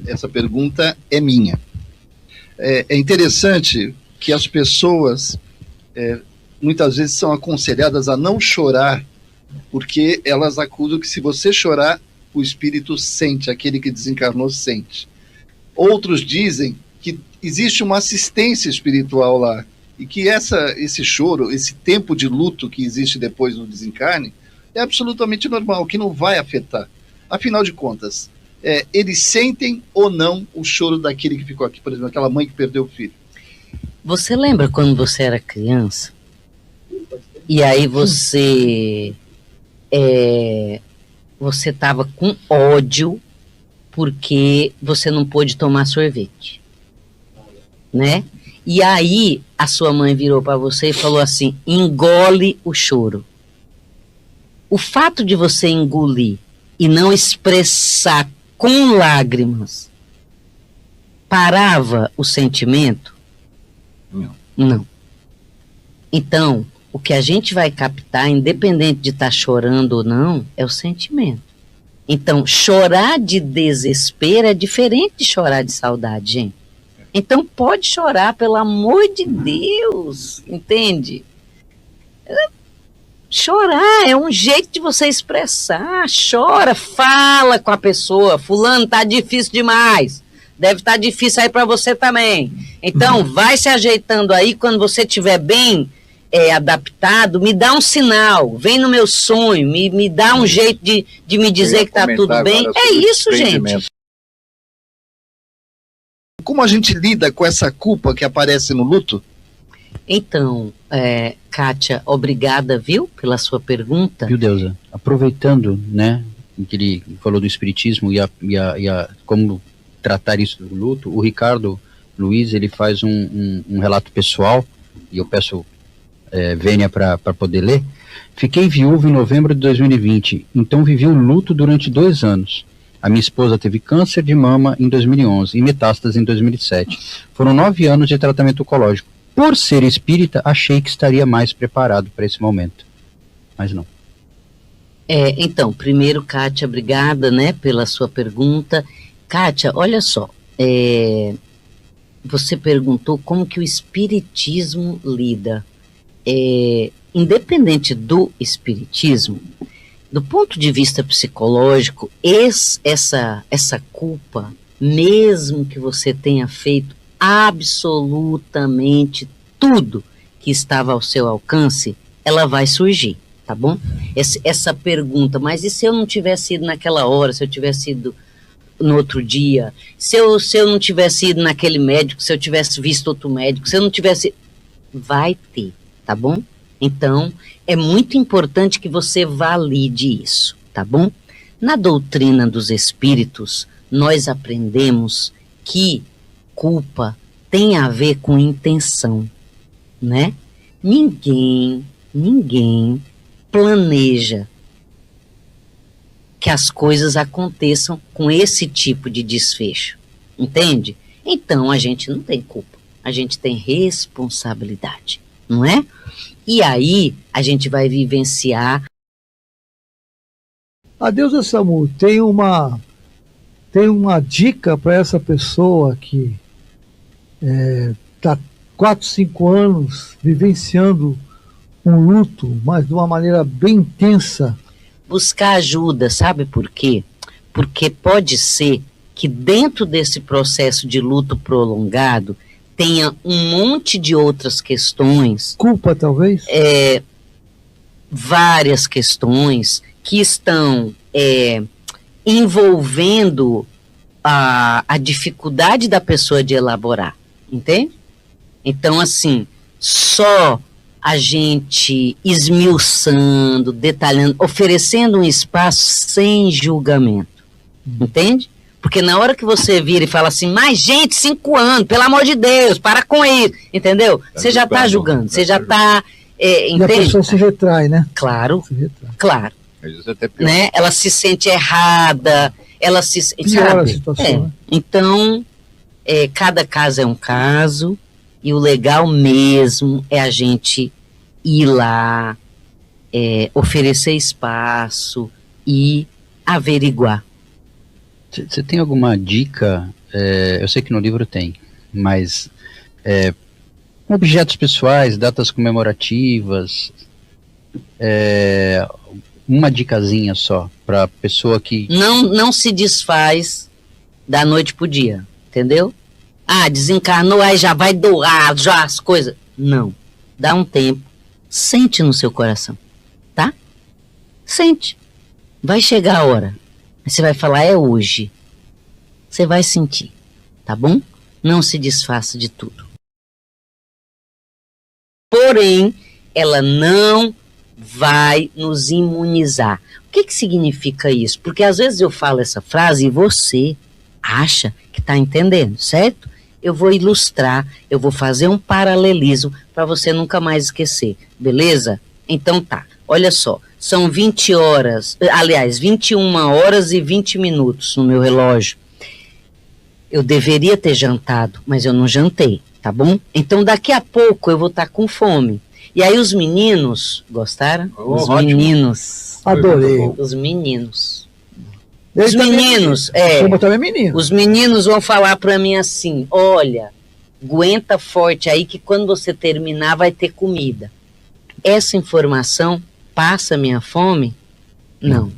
essa pergunta é minha. É interessante que as pessoas muitas vezes são aconselhadas a não chorar, porque elas acusam que se você chorar, o espírito sente, aquele que desencarnou sente. Outros dizem que existe uma assistência espiritual lá, e que esse choro, esse tempo de luto que existe depois do desencarne, é absolutamente normal, que não vai afetar. Afinal de contas, eles sentem ou não o choro daquele que ficou aqui, por exemplo, aquela mãe que perdeu o filho. Você lembra quando você era criança? E aí você estava com ódio porque você não pôde tomar sorvete, né? E aí a sua mãe virou para você e falou assim: engole o choro. O fato de você engolir e não expressar com lágrimas parava o sentimento? Não. Então, o que a gente vai captar, independente de estar chorando ou não, é o sentimento. Então, chorar de desespero é diferente de chorar de saudade, gente. Então, pode chorar, pelo amor de Deus, entende? Chorar é um jeito de você expressar. Chora, fala com a pessoa. Fulano, tá difícil demais. Deve estar difícil aí para você também. Então, vai se ajeitando aí. Quando você estiver bem adaptado, me dá um sinal. Vem no meu sonho, me dá um jeito de me dizer que tá tudo bem. É isso, gente. Como a gente lida com essa culpa que aparece no luto? Então, Kátia, obrigada, viu, pela sua pergunta. Viu, Deusa? Aproveitando, né, que ele falou do espiritismo e como tratar isso do luto, o Ricardo Luiz, ele faz um relato pessoal, e eu peço vênia para poder ler. Fiquei viúvo em novembro de 2020, então vivi um luto durante 2 anos. A minha esposa teve câncer de mama em 2011 e metástase em 2007. Foram 9 anos de tratamento oncológico. Por ser espírita, achei que estaria mais preparado para esse momento. Mas não. Então, primeiro, Kátia, obrigada, né, pela sua pergunta. Kátia, olha só, você perguntou como que o espiritismo lida. Independente do espiritismo, do ponto de vista psicológico, essa culpa, mesmo que você tenha feito absolutamente tudo que estava ao seu alcance, ela vai surgir, tá bom? Essa pergunta, mas e se eu não tivesse ido naquela hora, se eu tivesse ido no outro dia, se eu não tivesse ido naquele médico, se eu tivesse visto outro médico, se eu não tivesse... Vai ter, tá bom? Então, é muito importante que você valide isso, tá bom? Na doutrina dos espíritos, nós aprendemos que culpa tem a ver com intenção, né? Ninguém planeja que as coisas aconteçam com esse tipo de desfecho, entende? Então, a gente não tem culpa, a gente tem responsabilidade, não é? E aí, a gente vai vivenciar. A deusa Samu, tem uma dica para essa pessoa que está 4, 5 anos vivenciando um luto, mas de uma maneira bem intensa? Buscar ajuda, sabe por quê? Porque pode ser que dentro desse processo de luto prolongado tenha um monte de outras questões. Culpa, talvez? Várias questões que estão envolvendo a dificuldade da pessoa de elaborar, entende? Então, assim, só a gente esmiuçando, detalhando, oferecendo um espaço sem julgamento, entende? Porque na hora que você vira e fala assim, mas gente, 5 anos, pelo amor de Deus, para com isso, entendeu? Você já está julgando, você já está, entende? E a pessoa se retrai, né? Claro, claro. Né? Ela se sente errada, ela se... Piora a situação. Então, cada caso é um caso, e o legal mesmo é a gente ir lá, oferecer espaço e averiguar. Você tem alguma dica? Eu sei que no livro tem, mas objetos pessoais, datas comemorativas, uma dicasinha só para pessoa que... Não se desfaz da noite pro dia, entendeu? Desencarnou, aí já vai doar, já as coisas. Não, dá um tempo, sente no seu coração, tá? Sente, vai chegar a hora, você vai falar, é hoje. Você vai sentir, tá bom? Não se desfaça de tudo. Porém, ela não vai nos imunizar. O que significa isso? Porque às vezes eu falo essa frase e você acha que está entendendo, certo? Eu vou ilustrar, eu vou fazer um paralelismo para você nunca mais esquecer, beleza? Então tá, olha só, são 21 horas e 20 minutos no meu relógio. Eu deveria ter jantado, mas eu não jantei, tá bom? Então daqui a pouco eu vou estar com fome. E aí os meninos, gostaram? Os meninos. Adorei. Os meninos. Ele Os meninos, também é menino. Os meninos vão falar para mim assim, olha, aguenta forte aí que quando você terminar vai ter comida. Essa informação passa minha fome? Não.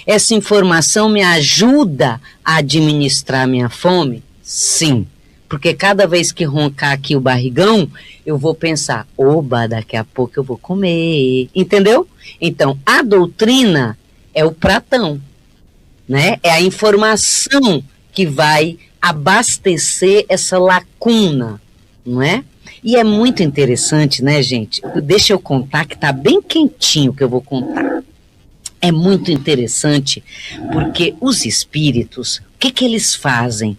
Essa informação me ajuda a administrar minha fome? Sim. Porque cada vez que roncar aqui o barrigão, eu vou pensar, oba, daqui a pouco eu vou comer. Entendeu? Então, a doutrina é o pratão, né? É a informação que vai abastecer essa lacuna, não é? E é muito interessante, né, gente? Deixa eu contar que tá bem quentinho o que eu vou contar. É muito interessante porque os espíritos, o que eles fazem?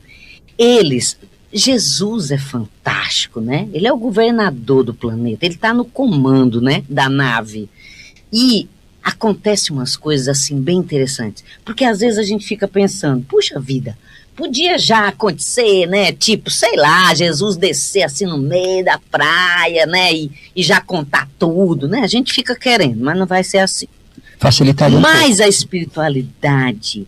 Jesus é fantástico, né? Ele é o governador do planeta, ele está no comando, né, da nave. E acontecem umas coisas assim bem interessantes, porque às vezes a gente fica pensando, puxa vida, podia já acontecer, né? Tipo, sei lá, Jesus descer assim no meio da praia, né? E já contar tudo, né? A gente fica querendo, mas não vai ser assim. Facilitaria. Mas a espiritualidade.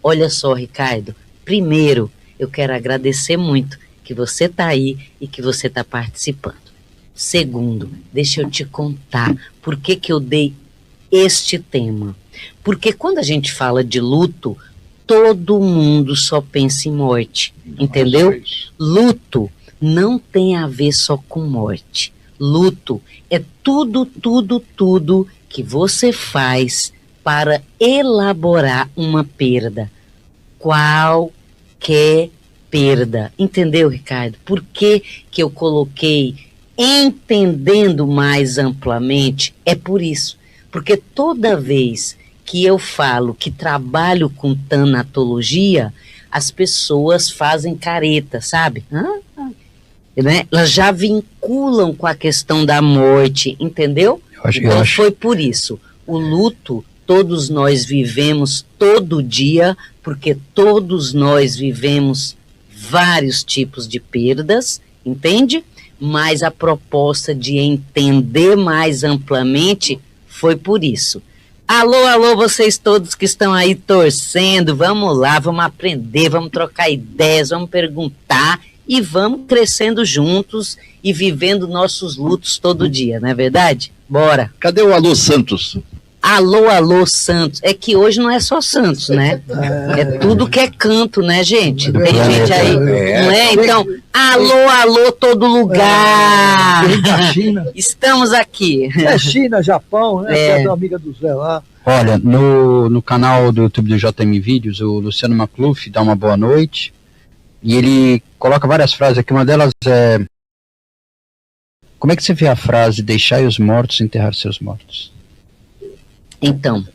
Olha só, Ricardo. Primeiro, eu quero agradecer muito que você está aí e que você está participando. Segundo, deixa eu te contar por que eu dei este tema. Porque quando a gente fala de luto, todo mundo só pensa em morte, entendeu? Luto não tem a ver só com morte. Luto é tudo que você faz para elaborar uma perda. Qualquer perda. Entendeu, Ricardo? Por que eu coloquei entendendo mais amplamente? É por isso. Porque toda vez que eu falo que trabalho com tanatologia, as pessoas fazem careta, sabe? Né? Elas já vinculam com a questão da morte, entendeu? Então foi por isso. O luto, todos nós vivemos todo dia, porque todos nós vivemos vários tipos de perdas, entende? Mas a proposta de entender mais amplamente foi por isso. Alô, vocês todos que estão aí torcendo, vamos lá, vamos aprender, vamos trocar ideias, vamos perguntar e vamos crescendo juntos e vivendo nossos lutos todo dia, não é verdade? Bora. Cadê o Alô Santos? Alô, Santos. É que hoje não é só Santos, né? É tudo que é canto, né, gente? Tem gente aí, não é? Então, alô, todo lugar. Estamos aqui. É China, Japão, né? É a amiga do Zé lá. Olha, no canal do YouTube do JM Vídeos, o Luciano Macluf dá uma boa noite. E ele coloca várias frases aqui. Uma delas é: como é que você vê a frase deixai os mortos enterrar seus mortos? Então.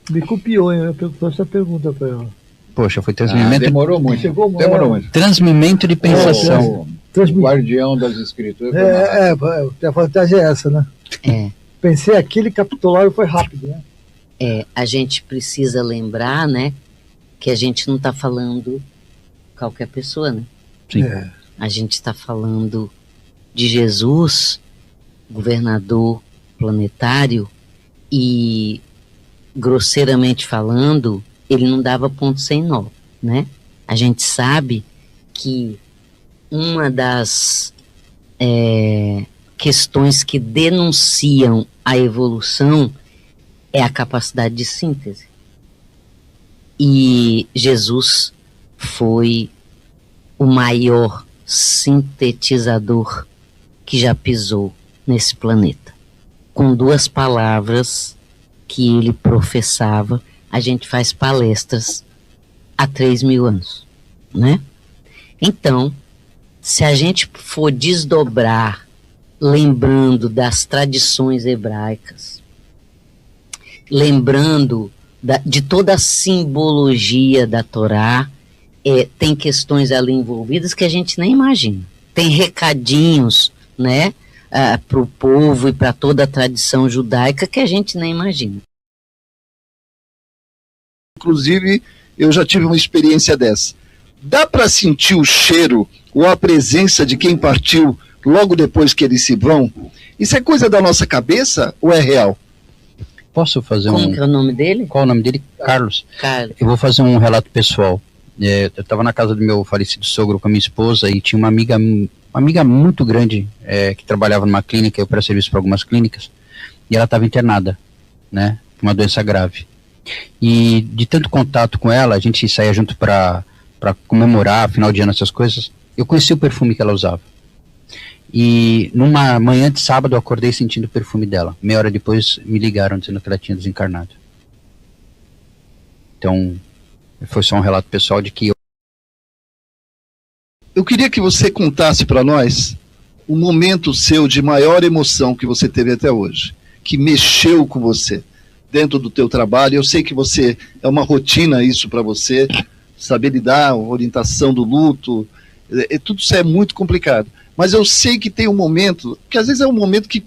Me copiou, hein? Eu fiz essa pergunta para ela. Poxa, foi transmimento. Demorou muito. Demorou muito. Transmimento de pensação. Guardião das escrituras. A vantagem é essa, né? Pensei aquilo e captou lá e foi rápido, né? A gente precisa lembrar, né? Que a gente não está falando qualquer pessoa, né? Sim. A gente está falando de Jesus, governador planetário, e grosseiramente falando, ele não dava ponto sem nó, né? A gente sabe que uma das questões que denunciam a evolução é a capacidade de síntese. E Jesus foi o maior sintetizador que já pisou nesse planeta. Com 2 palavras que ele professava, a gente faz palestras há 3.000 anos, né? Então, se a gente for desdobrar, lembrando das tradições hebraicas, lembrando de toda a simbologia da Torá, tem questões ali envolvidas que a gente nem imagina. Tem recadinhos, né, para o povo e para toda a tradição judaica que a gente nem imagina. Inclusive, eu já tive uma experiência dessa. Dá para sentir o cheiro ou a presença de quem partiu logo depois que eles se vão? Isso é coisa da nossa cabeça ou é real? Posso fazer Como que é o nome dele? Qual o nome dele? Carlos. Carlos. Eu vou fazer um relato pessoal. Eu estava na casa do meu falecido sogro com a minha esposa e tinha uma amiga muito grande que trabalhava numa clínica, eu presto serviço para algumas clínicas, e ela estava internada, né, com uma doença grave. E de tanto contato com ela, a gente saía junto para comemorar final de ano, essas coisas. Eu conheci o perfume que ela usava. E numa manhã de sábado eu acordei sentindo o perfume dela. Meia hora depois me ligaram dizendo que ela tinha desencarnado. Então, foi só um relato pessoal de que Eu queria que você contasse para nós um momento seu de maior emoção que você teve até hoje, que mexeu com você dentro do teu trabalho. Eu sei que você é uma rotina isso para você, saber lidar, orientação do luto, tudo isso é muito complicado. Mas eu sei que tem um momento, que às vezes é um momento que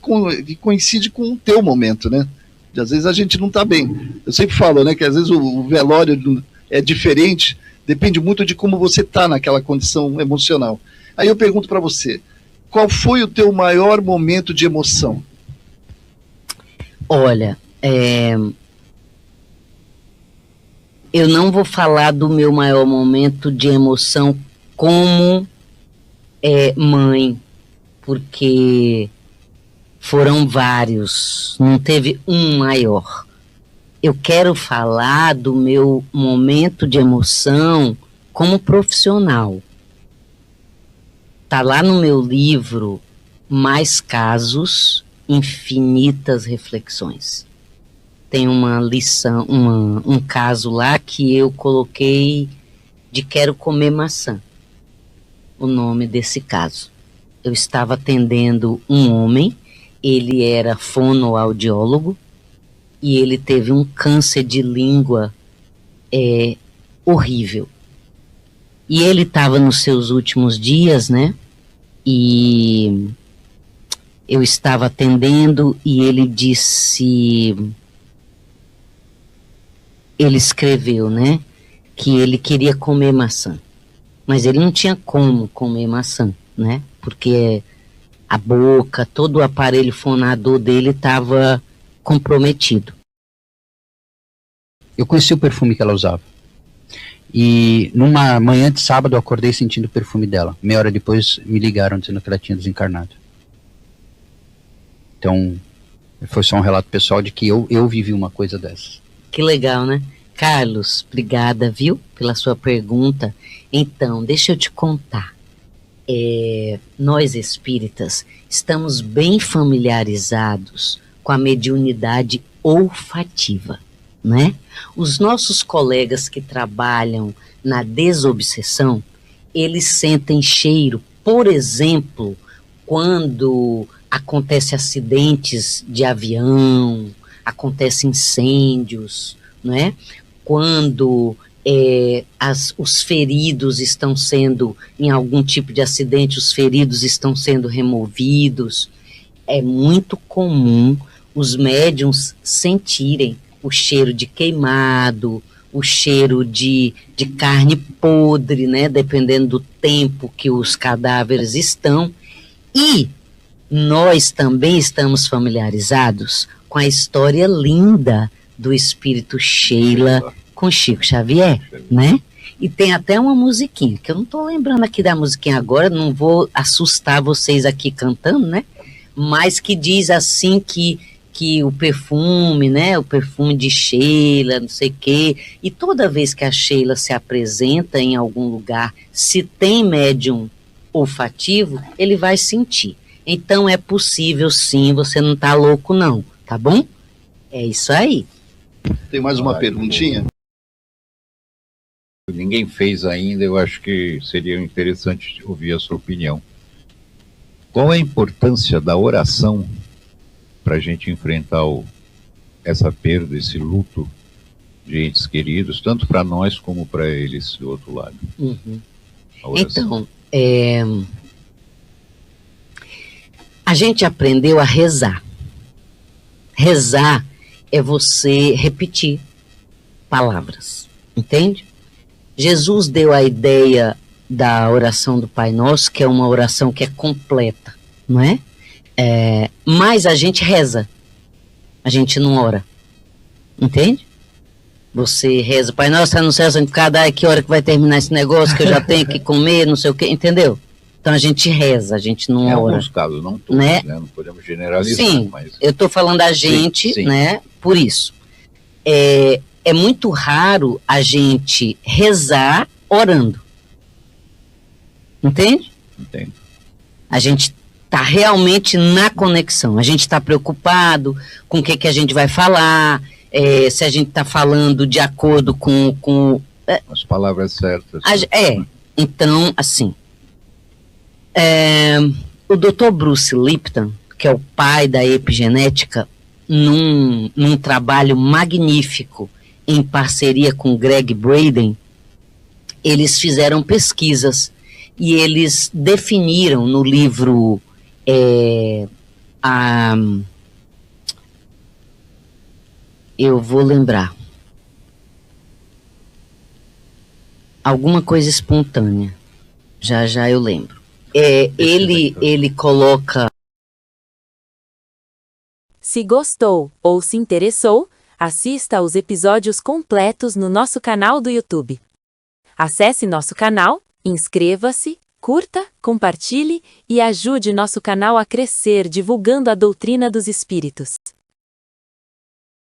coincide com o teu momento, né? E às vezes a gente não está bem. Eu sempre falo, né, que às vezes o velório é diferente, depende muito de como você está naquela condição emocional. Aí eu pergunto para você, qual foi o teu maior momento de emoção? Olha, eu não vou falar do meu maior momento de emoção como mãe, porque foram vários, não teve um maior. Eu quero falar do meu momento de emoção como profissional. Tá lá no meu livro Mais Casos, Infinitas Reflexões. Tem uma lição, um caso lá que eu coloquei de Quero Comer Maçã, o nome desse caso. Eu estava atendendo um homem, ele era fonoaudiólogo, e ele teve um câncer de língua horrível. E ele estava nos seus últimos dias, né? E eu estava atendendo e ele disse... Ele escreveu, né? Que ele queria comer maçã. Mas ele não tinha como comer maçã, né? Porque a boca, todo o aparelho fonador dele estava comprometido. Eu conheci o perfume que ela usava. E numa manhã de sábado eu acordei sentindo o perfume dela. Meia hora depois me ligaram dizendo que ela tinha desencarnado. Então, foi só um relato pessoal de que eu vivi uma coisa dessas. Que legal, né? Carlos, obrigada, viu, pela sua pergunta. Então, deixa eu te contar. Nós espíritas estamos bem familiarizados com a mediunidade olfativa, né? Os nossos colegas que trabalham na desobsessão, eles sentem cheiro, por exemplo, quando acontecem acidentes de avião, acontecem incêndios, né? Quando os feridos estão sendo, em algum tipo de acidente, os feridos estão sendo removidos. É muito comum os médiums sentirem o cheiro de queimado, o cheiro de carne podre, né? Dependendo do tempo que os cadáveres estão. E nós também estamos familiarizados com a história linda do espírito Sheila com Chico Xavier, né? E tem até uma musiquinha, que eu não estou lembrando aqui da musiquinha agora, não vou assustar vocês aqui cantando, né? Mas que diz assim que o perfume, né? O perfume de Sheila, não sei o quê. E toda vez que a Sheila se apresenta em algum lugar, se tem médium olfativo, ele vai sentir. Então é possível sim, você não tá louco não, tá bom? É isso aí. Tem mais uma perguntinha? Ninguém fez ainda, eu acho que seria interessante ouvir a sua opinião. Qual é a importância da oração para a gente enfrentar essa perda, esse luto de entes queridos, tanto para nós como para eles do outro lado? Uhum. Então, a gente aprendeu a rezar. Rezar é você repetir palavras, entende? Jesus deu a ideia da oração do Pai Nosso, que é uma oração que é completa, não é? Mas a gente reza, a gente não ora, entende? Você reza, Pai Nosso, está no céu, santificado, que hora que vai terminar esse negócio, que eu já tenho que comer, não sei o quê, entendeu? Então a gente reza, a gente não ora. Em alguns casos, não todos, né? Não podemos generalizar. Sim, mas... eu estou falando a gente, sim. Né? Por isso. É muito raro a gente rezar orando. Entende? Entendo. A gente está realmente na conexão. A gente está preocupado com o que a gente vai falar, se a gente está falando de acordo com as palavras certas. Então, assim, o Dr. Bruce Lipton, que é o pai da epigenética, num trabalho magnífico em parceria com Greg Braden, eles fizeram pesquisas e eles definiram no livro eu vou lembrar alguma coisa espontânea, já eu lembro. Ele coloca. Se gostou ou se interessou, assista aos episódios completos no nosso canal do YouTube. Acesse nosso canal, inscreva-se, curta, compartilhe e ajude nosso canal a crescer divulgando a doutrina dos espíritos.